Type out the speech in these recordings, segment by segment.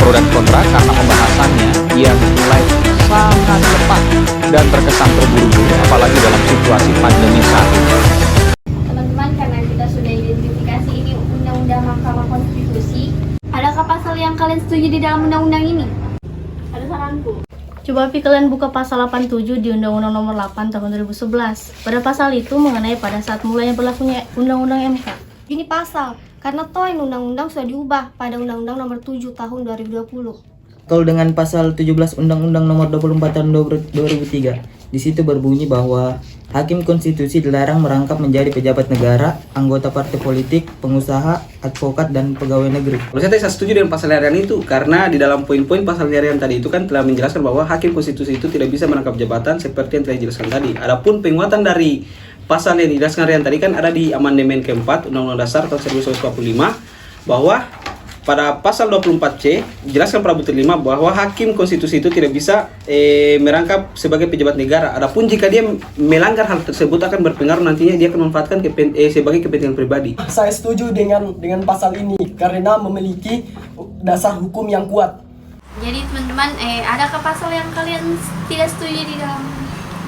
pro dan kontra karena pembahasannya yang mulai sangat cepat dan terkesan terburu-buru, apalagi dalam situasi pandemi saat ini. Teman-teman, karena kita sudah identifikasi ini Undang-Undang Mahkamah Konstitusi, adakah pasal yang kalian setuju di dalam undang-undang ini? Ada saranku. Coba kalian buka pasal 87 di Undang-Undang Nomor 8 Tahun 2011. Pada pasal itu mengenai pada saat mulanya berlakunya Undang-Undang MK. Ini pasal, karena toh undang-undang sudah diubah pada Undang-Undang Nomor 7 Tahun 2020. Kalau dengan pasal 17 Undang-Undang Nomor 24 Tahun 2003, di situ berbunyi bahwa hakim konstitusi dilarang merangkap menjadi pejabat negara, anggota partai politik, pengusaha, advokat, dan pegawai negeri. Kalau saya setuju dengan pasal harian itu, karena di dalam poin-poin pasal harian tadi itu kan telah menjelaskan bahwa hakim konstitusi itu tidak bisa merangkap jabatan seperti yang telah dijelaskan tadi. Adapun penguatan dari pasal yang dijelaskan harian tadi kan ada di amandemen keempat Undang-Undang Dasar tahun 1945 bahwa pada pasal 24C dijelaskan pada butir 5 bahwa hakim konstitusi itu tidak bisa merangkap sebagai pejabat negara. Adapun jika dia melanggar hal tersebut akan berpengaruh nantinya dia akan memanfaatkan sebagai kepentingan pribadi. Saya setuju dengan pasal ini karena memiliki dasar hukum yang kuat. Jadi teman-teman, adakah pasal yang kalian tidak setuju di dalam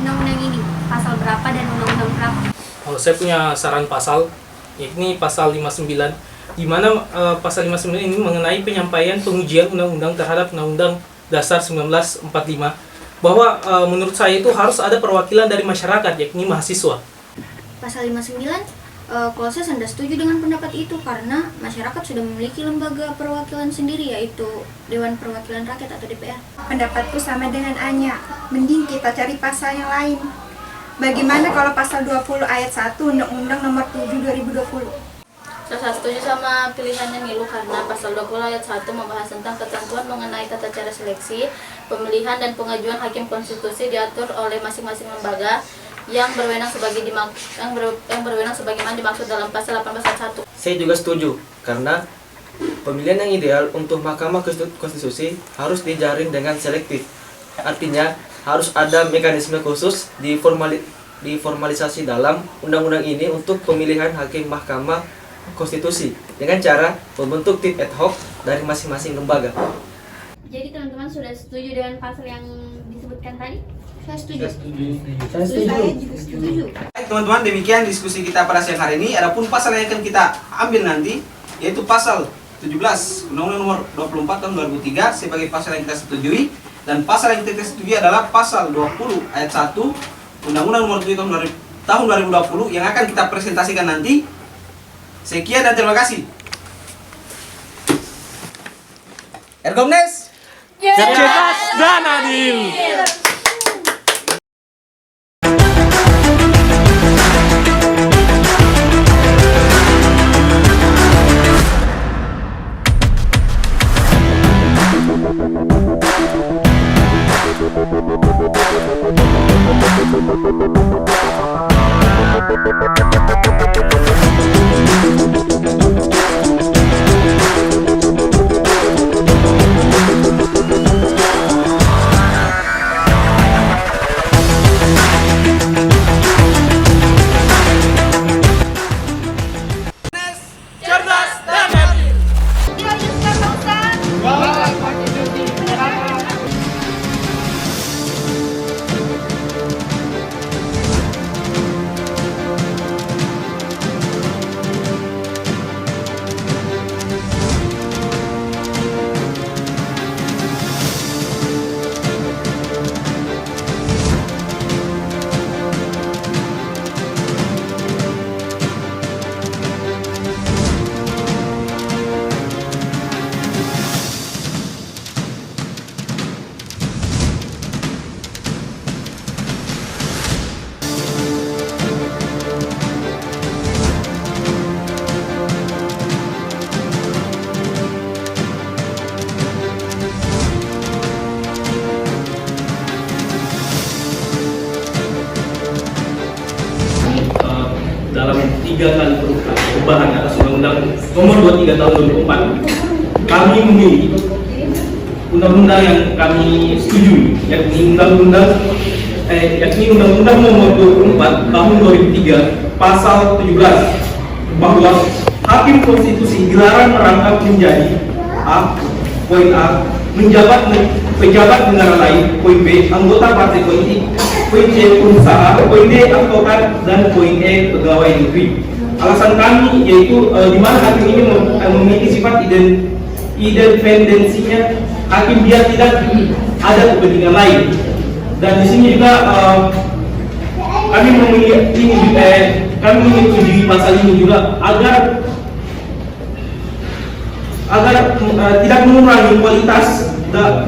undang-undang ini? Pasal berapa dan undang-undang berapa? Kalau saya punya saran pasal, yakni pasal 59, di mana pasal 59 ini mengenai penyampaian pengujian undang-undang terhadap Undang-Undang Dasar 1945, bahwa menurut saya itu harus ada perwakilan dari masyarakat, yakni mahasiswa. Pasal 59, kalau saya tidak setuju dengan pendapat itu karena masyarakat sudah memiliki lembaga perwakilan sendiri, yaitu Dewan Perwakilan Rakyat atau DPR. Pendapatku sama dengan Anya, mending kita cari pasal yang lain. Bagaimana kalau pasal 20 ayat 1 Undang-Undang Nomor 7 2020? Saya setuju sama pilihannya Nilu karena pasal 20 ayat 1 membahas tentang ketentuan mengenai tata cara seleksi, pemilihan dan pengajuan hakim konstitusi diatur oleh masing-masing lembaga yang berwenang sebagaimana dimaksud dalam pasal 18 ayat 1. Saya juga setuju karena pemilihan yang ideal untuk Mahkamah Konstitusi harus dijaring dengan selektif. Artinya harus ada mekanisme khusus diformalisasi dalam undang-undang ini untuk pemilihan hakim Mahkamah Konstitusi dengan cara membentuk tim ad hoc dari masing-masing lembaga. Jadi teman-teman sudah setuju dengan pasal yang disebutkan tadi? Saya setuju. Saya setuju. Baik teman-teman, demikian diskusi kita pada siang hari ini. Adapun pasal yang akan kita ambil nanti yaitu pasal 17 Undang-Undang Nomor 24 Tahun 2003 sebagai pasal yang kita setujui, dan pasal yang kita setujui adalah pasal 20 ayat 1 Undang-Undang Nomor 7 Tahun 2020 yang akan kita presentasikan nanti. Sekian dan terima kasih. Ergomnes Cerdas dan adil. dalam 3 kali perubahan atas Undang-Undang Nomor 23 Tahun 2004, kami memilih undang-undang yang kami setujui, yakni Undang-Undang Nomor 24 Tahun 2003 Pasal 17, bahwa hakim konstitusi dilarang merangkap menjadi poin A, pejabat negara lain, poin B, anggota partai politik, poin C, pengusaha, poin D, advokat, dan poin E, pegawai negeri. Alasan kami yaitu di mana hakim ini memiliki sifat independensinya, hakim dia tidak ada kepentingan lain. Dan di sini juga kami menyetujui pasal ini juga agar tidak mengurangi kualitas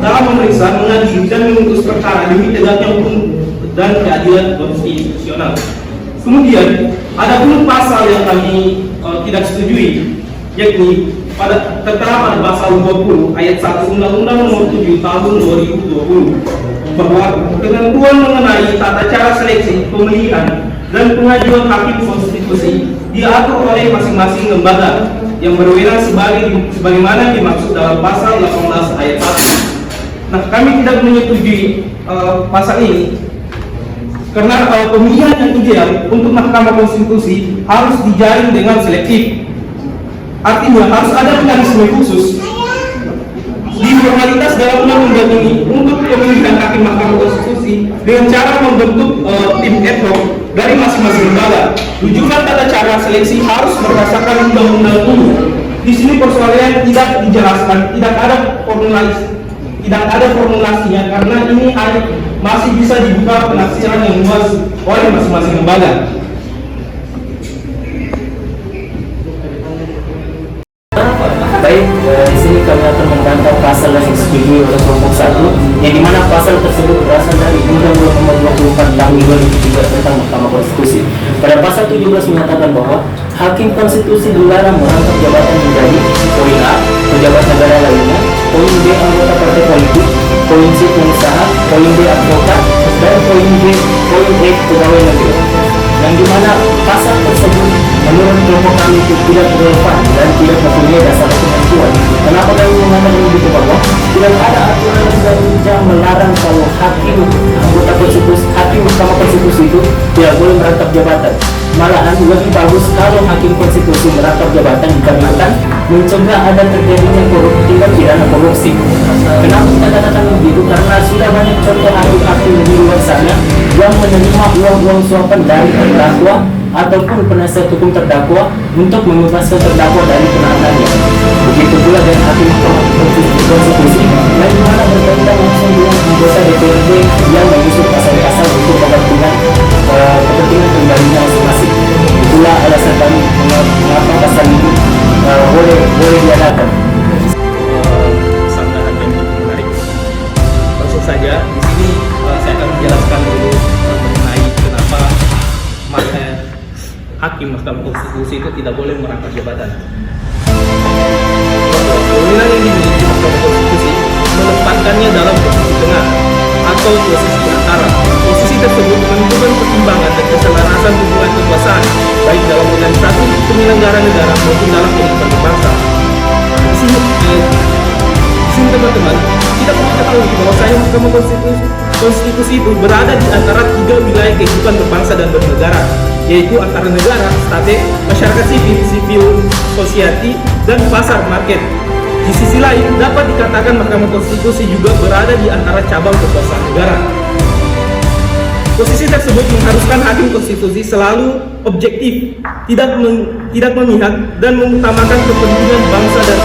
dalam memeriksa, mengadili dan memutus perkara demi tegaknya hukum dan keadilan konstitusional. Kemudian ada pun pasal yang kami tidak setujui, yakni tertera pada pasal 20 ayat 1 Undang-Undang Nomor 7 Tahun 2020 bahwa ketentuan mengenai tata cara seleksi, pemilihan, dan pengajuan hakim konstitusi diatur oleh masing-masing lembaga yang berwenang sebagaimana dimaksud dalam pasal 18 ayat 1. Nah, kami tidak menyetujui pasal ini karena pemilihan yang ideal untuk Mahkamah Konstitusi harus dijaring dengan selektif. Artinya harus ada mekanisme khusus di formalitas dalam undang-undang ini untuk pemilihan hakim Mahkamah Konstitusi dengan cara membentuk tim ad hoc dari masing-masing lembaga. Rujukan tata cara seleksi harus berdasarkan undang-undang ini. Di sini persoalannya tidak dijelaskan, tidak ada formulasinya karena ini masih bisa dibuka penafsiran yang luas oleh masing-masing lembaga. Baik, di sini kami akan membantah pasal yang disetujui oleh kelompok 1, yang dimana pasal tersebut berasal dari Undang-Undang Nomor 24 Tahun 2003 tentang Mahkamah Konstitusi. Pada pasal 17 menyatakan bahwa hakim konstitusi dilarang merangkap jabatan menjadi poin A, pejabat negara lainnya, poin B, anggota partai politik, poin C, pengusaha, poin D, advokat, dan poin E, pegawai negeri. Yang dimana pasal tersebut menurut kelompok kami itu tidak relevan dan tidak mempunyai dasar hukum yang kuat. Kenapa kami mengatakan begitu? Bahwa tidak ada aturan yang melarang kalau hakim anggota konstitusi, hakim Mahkamah Konstitusi itu tidak boleh merangkap jabatan. Malahan lebih bagus kalau hakim konstitusi merangkap jabatan dikarenakan mencegah ada terjadinya tindak pidana korupsi. Kenapa kita katakan begitu? Karena sudah banyak contoh hakim-hakim di luar sana yang menerima uang-uang suapan dari terdakwa ataupun penasihat hukum terdakwa untuk membebaskan terdakwa dari penahanannya. Begitu pula dengan hakim Mahkamah Konstitusi yang dimana berkaitan langsung dengan anggota DPRD yang mengusut pasal-pasal untuk kepentingan pribadinya masing-masing. Itulah alasan kami mengapa pasal ini boleh diadakan. Sanggahan yang cukup menarik. Langsung saja di sini saya akan menjelaskan dulu mengenai kenapa hakim Mahkamah Konstitusi itu tidak boleh merangkap jabatan. Kewenangan yang dimiliki Mahkamah Konstitusi menempatkannya dalam posisi tengah atau posisi antara. Posisi tersebut menentukan pertimbangan dan keselarasan hubungan kekuasaan baik dalam organisasi penyelenggara negara maupun dalam kehidupan berbangsa. Di sini teman-teman, kita perlu ketahui bahwa Mahkamah Konstitusi itu berada di antara 3 wilayah kehidupan berbangsa dan bernegara, yaitu antara negara, state, masyarakat sipil, civil society, dan pasar market. Di sisi lain, dapat dikatakan Mahkamah Konstitusi juga berada di antara cabang kekuasaan negara. Posisi tersebut mengharuskan hakim konstitusi selalu objektif, tidak memihak, dan mengutamakan kepentingan bangsa dan